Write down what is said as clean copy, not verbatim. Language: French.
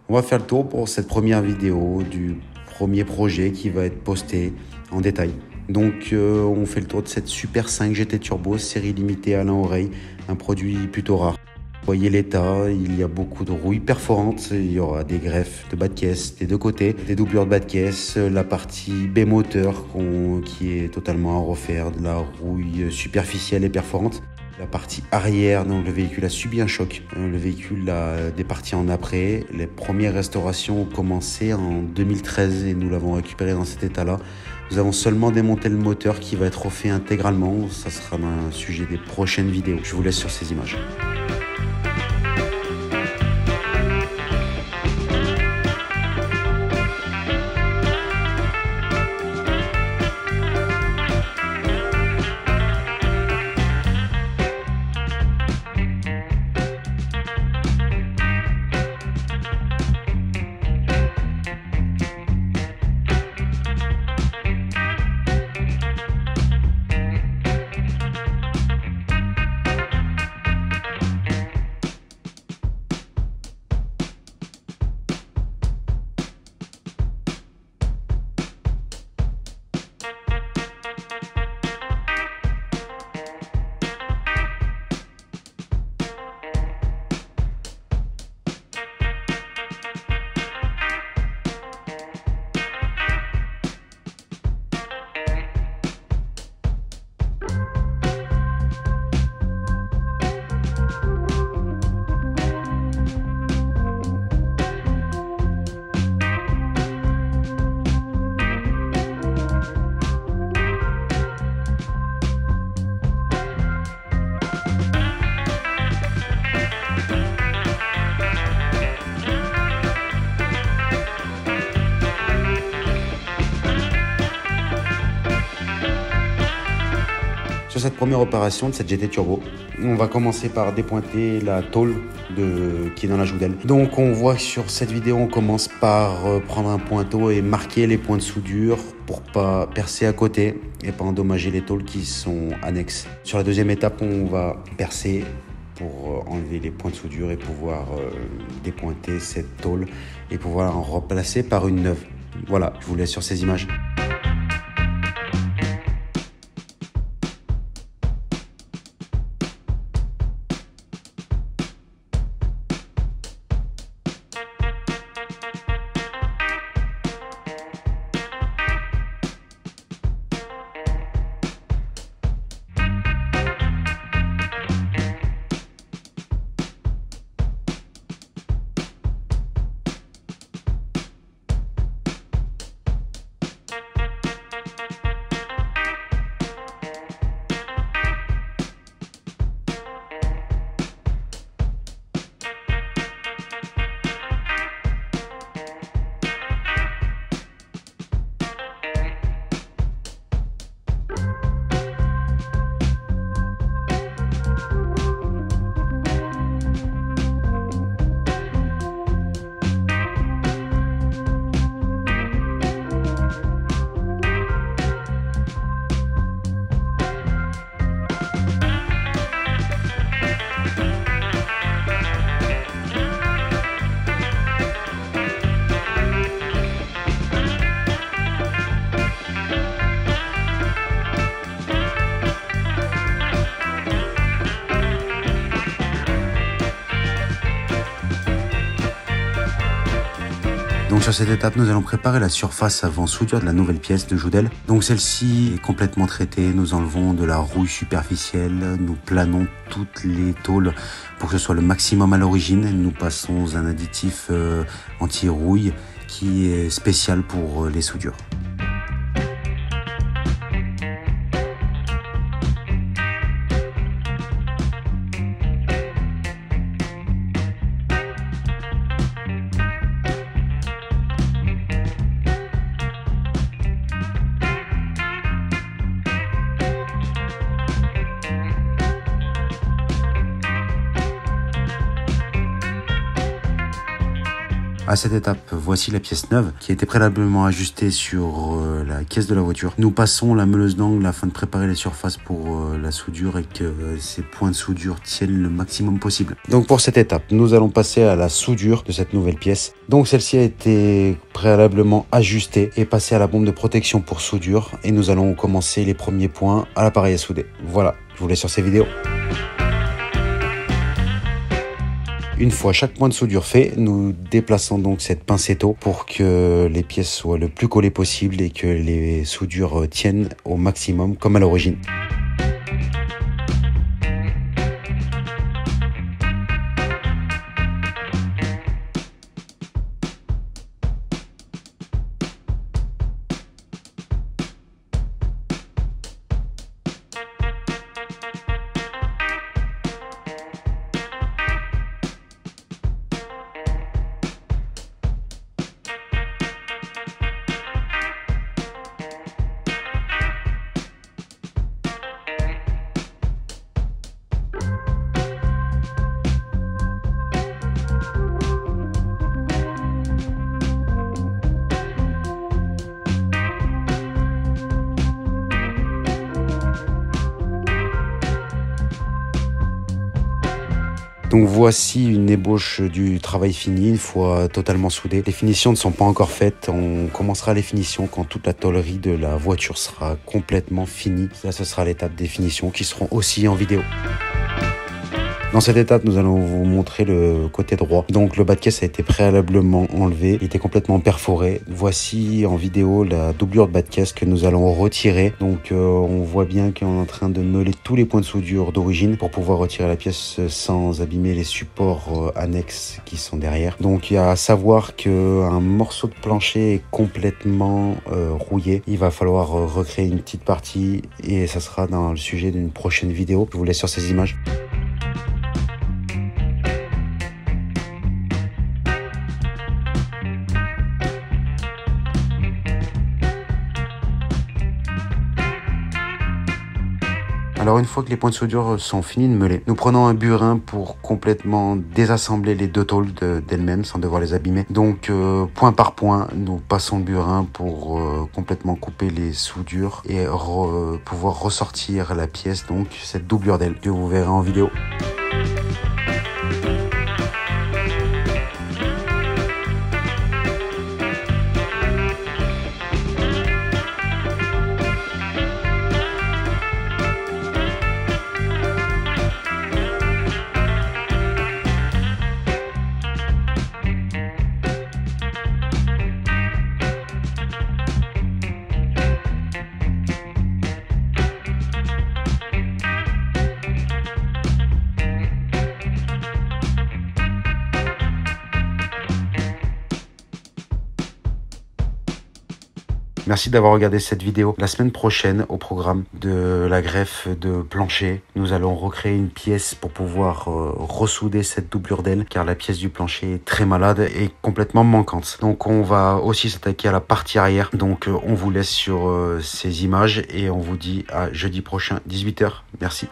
On va faire le tour pour cette première vidéo du premier projet qui va être posté en détail. Donc on fait le tour de cette Super 5 GT Turbo, série limitée Alain Oreille, un produit plutôt rare. Vous voyez l'état, il y a beaucoup de rouilles perforantes, il y aura des greffes de bas de caisse des deux côtés, des doublures de bas de caisse, la partie B-moteur qui est totalement à refaire, de la rouille superficielle et perforante. La partie arrière, donc le véhicule a subi un choc. Le véhicule a des parties en après. Les premières restaurations ont commencé en 2013 et nous l'avons récupéré dans cet état-là. Nous avons seulement démonté le moteur qui va être refait intégralement. Ça sera un sujet des prochaines vidéos. Je vous laisse sur ces images. Sur cette première opération de cette GT Turbo, on va commencer par dépointer la tôle qui est dans la joue d'aile. Donc on voit sur cette vidéo, on commence par prendre un pointeau et marquer les points de soudure pour pas percer à côté et pas endommager les tôles qui sont annexes. Sur la deuxième étape, on va percer pour enlever les points de soudure et pouvoir dépointer cette tôle et pouvoir en remplacer par une neuve. Voilà, je vous laisse sur ces images. Donc sur cette étape, nous allons préparer la surface avant soudure de la nouvelle pièce de joue d'aile. Donc celle-ci est complètement traitée, nous enlevons de la rouille superficielle, nous planons toutes les tôles pour que ce soit le maximum à l'origine. Nous passons un additif anti-rouille qui est spécial pour les soudures. À cette étape, voici la pièce neuve qui a été préalablement ajustée sur la caisse de la voiture. Nous passons la meuleuse d'angle afin de préparer les surfaces pour la soudure et que ces points de soudure tiennent le maximum possible. Donc pour cette étape, nous allons passer à la soudure de cette nouvelle pièce. Donc celle-ci a été préalablement ajustée et passée à la bombe de protection pour soudure et nous allons commencer les premiers points à l'appareil à souder. Voilà, je vous laisse sur ces vidéos. Une fois chaque point de soudure fait, nous déplaçons donc cette pincetto pour que les pièces soient le plus collées possible et que les soudures tiennent au maximum comme à l'origine. Donc voici une ébauche du travail fini, une fois totalement soudé. Les finitions ne sont pas encore faites, on commencera les finitions quand toute la tôlerie de la voiture sera complètement finie. Ça, ce sera l'étape des finitions qui seront aussi en vidéo. Dans cette étape, nous allons vous montrer le côté droit. Donc le bas de caisse a été préalablement enlevé, il était complètement perforé. Voici en vidéo la doublure de bas de caisse que nous allons retirer. Donc on voit bien qu'on est en train de meuler tous les points de soudure d'origine pour pouvoir retirer la pièce sans abîmer les supports annexes qui sont derrière. Donc il y a à savoir qu'un morceau de plancher est complètement rouillé. Il va falloir recréer une petite partie et ça sera dans le sujet d'une prochaine vidéo. Je vous laisse sur ces images. Alors une fois que les points de soudure sont finis de meuler, nous prenons un burin pour complètement désassembler les deux tôles d'elles-mêmes sans devoir les abîmer. Donc point par point, nous passons le burin pour complètement couper les soudures et pouvoir ressortir la pièce, donc cette doublure d'aile que vous verrez en vidéo. Merci d'avoir regardé cette vidéo. La semaine prochaine, au programme de la greffe de plancher, nous allons recréer une pièce pour pouvoir ressouder cette doublure d'aile car la pièce du plancher est très malade et complètement manquante. Donc on va aussi s'attaquer à la partie arrière. Donc on vous laisse sur ces images et on vous dit à jeudi prochain 18 h. Merci.